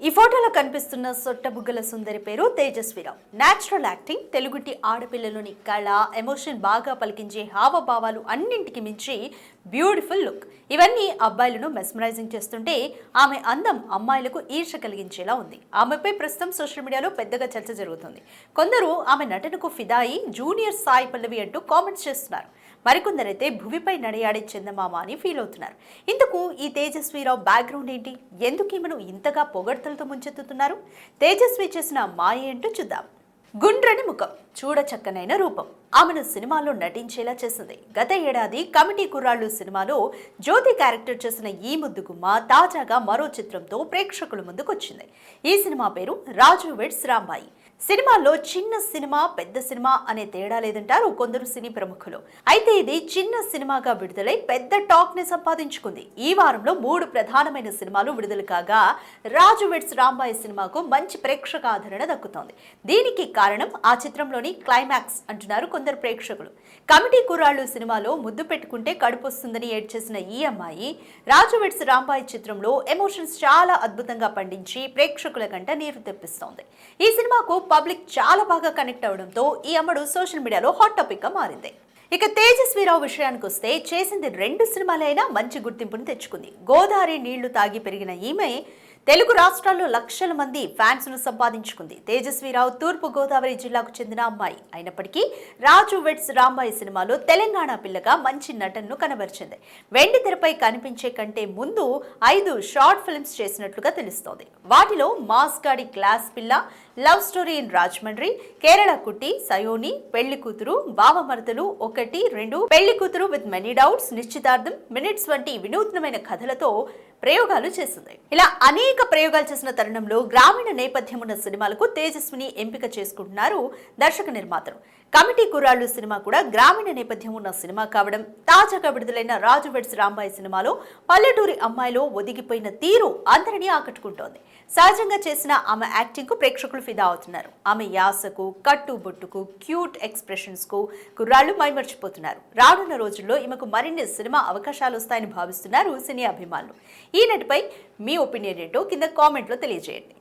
ఈ ఫోటోలో కనిపిస్తున్న సొట్టబుగ్గల సుందరి పేరు తేజస్విరావు. నేచురల్ యాక్టింగ్, తెలుగుటి ఆడపిల్లలోని కళ, ఎమోషన్ బాగా పలికించే హావభావాలు అన్నింటికి మించి బ్యూటిఫుల్ లుక్. ఇవన్నీ అబ్బాయిలను మెస్మరైజింగ్ చేస్తుంటే ఆమె అందం అమ్మాయిలకు ఈర్ష కలిగించేలా ఉంది. ఆమెపై ప్రస్తుతం సోషల్ మీడియాలో పెద్దగా చర్చ జరుగుతుంది. కొందరు ఆమె నటనకు ఫిదా అయి జూనియర్ సాయి పల్లవి అంటూ కామెంట్స్ చేస్తున్నారు. మరికొందరైతే భువిపై నడయాడే చందమామ అని ఫీల్ అవుతున్నారు. ఇందుకు ఈ తేజస్విరావు బ్యాక్గ్రౌండ్ ఏంటి? ఎందుకు ఈమెను ఇంతగా పొగడ్తలతో ముంచెత్తుతున్నారు? తేజస్వి చేసిన మాయ ఏంటో చూద్దాం. గుండ్రని ముఖం, చూడచక్కనైన రూపం ఆమెను సినిమాలో నటించేలా చేసింది. గత ఏడాది కమిటీ కుర్రాళ్ళు సినిమాలో జ్యోతి క్యారెక్టర్ చేసిన ఈ ముద్దుగుమ్మ తాజాగా మరో చిత్రంతో ప్రేక్షకుల ముందుకొచ్చింది. ఈ సినిమా పేరు రాజు వెడ్స్ రాంబాయి. సినిమాలో చిన్న సినిమా పెద్ద సినిమా అనే తేడా లేదంటారు కొందరు సినీ ప్రముఖులు. అయితే ఇది చిన్న సినిమాగా విడుదలై పెద్ద టాక్ ని సంపాదించుకుంది. ఈ వారంలో 3 ప్రధానమైన సినిమాలు విడుదల కాగా రాజు వెడ్స్ రాంబాయి సినిమాకు మంచి ప్రేక్షక ఆదరణ దక్కుతోంది. దీనికి కారణం ఆ చిత్రంలోని క్లైమాక్స్ అంటున్నారు కొందరు ప్రేక్షకులు. కమిటీ కుర్రాళ్ళు సినిమాలో ముద్దు పెట్టుకుంటే కడుపొస్తుందని ఏడ్చేసిన ఈ అమ్మాయి రాజు వెడ్స్ రాంబాయి చిత్రంలో ఎమోషన్స్ చాలా అద్భుతంగా పండించి ప్రేక్షకుల కంట నీరు తెప్పిస్తోంది. ఈ సినిమాకు పబ్లిక్ చాలా బాగా కనెక్ట్ అవడంతో ఈ అమ్మడు సోషల్ మీడియాలో హాట్ టాపిక్ గా మారింది. ఇక తేజస్విరావు విషయానికి వస్తే చేసింది 2 సినిమాలైనా మంచి గుర్తింపును తెచ్చుకుంది. గోదావరి నీళ్లు తాగి పెరిగిన ఈమె తెలుగు రాష్ట్రాల్లో లక్షల మంది ఫ్యాన్స్ ను సంపాదించుకుంది. తేజస్విరావు తూర్పు గోదావరి జిల్లాకు చెందిన అమ్మాయి అయినప్పటికీ రాజు వెడ్స్ రాంబాయి సినిమాలో తెలంగాణ పిల్లగా మంచి నటనను కనబరిచింది. వెండి తెరపై కనిపించే కంటే ముందు 5 షార్ట్ ఫిల్మ్స్ చేసినట్లుగా తెలుస్తోంది. వాటిలో మాస్ గాడి క్లాస్ పిల్ల, love story in Rajahmundry, Kerala కుట్టి, సయోని, పెళ్లి కూతురు, బావమరదలు 1, 2, పెళ్లి కూతురు విత్ మెనీ డౌట్స్, నిశ్చితార్థం, మినిట్స్ వంటి వినూత్నమైన కథలతో ప్రయోగాలు చేసింది. ఇలా అనేక ప్రయోగాలు చేసిన తరుణంలో గ్రామీణ నేపథ్యం ఉన్న సినిమాలకు తేజస్విని ఎంపిక చేసుకుంటున్నారు దర్శక నిర్మాతలు. కమిటీ కుర్రాళ్ళు సినిమా కూడా గ్రామీణ నేపథ్యం ఉన్న సినిమా కావడం, తాజాగా విడుదలైన రాజు వెడ్స్ రాంబాయి సినిమాలో పల్లెటూరి అమ్మాయిలో ఒదిగిపోయిన తీరు అందరినీ ఆకట్టుకుంటోంది. సహజంగా చేసిన ఆమె యాక్టింగ్ కు ప్రేక్షకులు ఫిదా అవుతున్నారు. ఆమె యాసకు, కట్టుబొట్టుకు, క్యూట్ ఎక్స్ప్రెషన్స్ కు కుర్రాళ్ళు మైమర్చిపోతున్నారు. రానున్న రోజుల్లో ఈమెకు మరిన్ని సినిమా అవకాశాలు వస్తాయని భావిస్తున్నారు సినీ అభిమానులు. ఈ నటిపై మీ ఒపీనియన్ ఏంటో కింద కామెంట్లో తెలియజేయండి.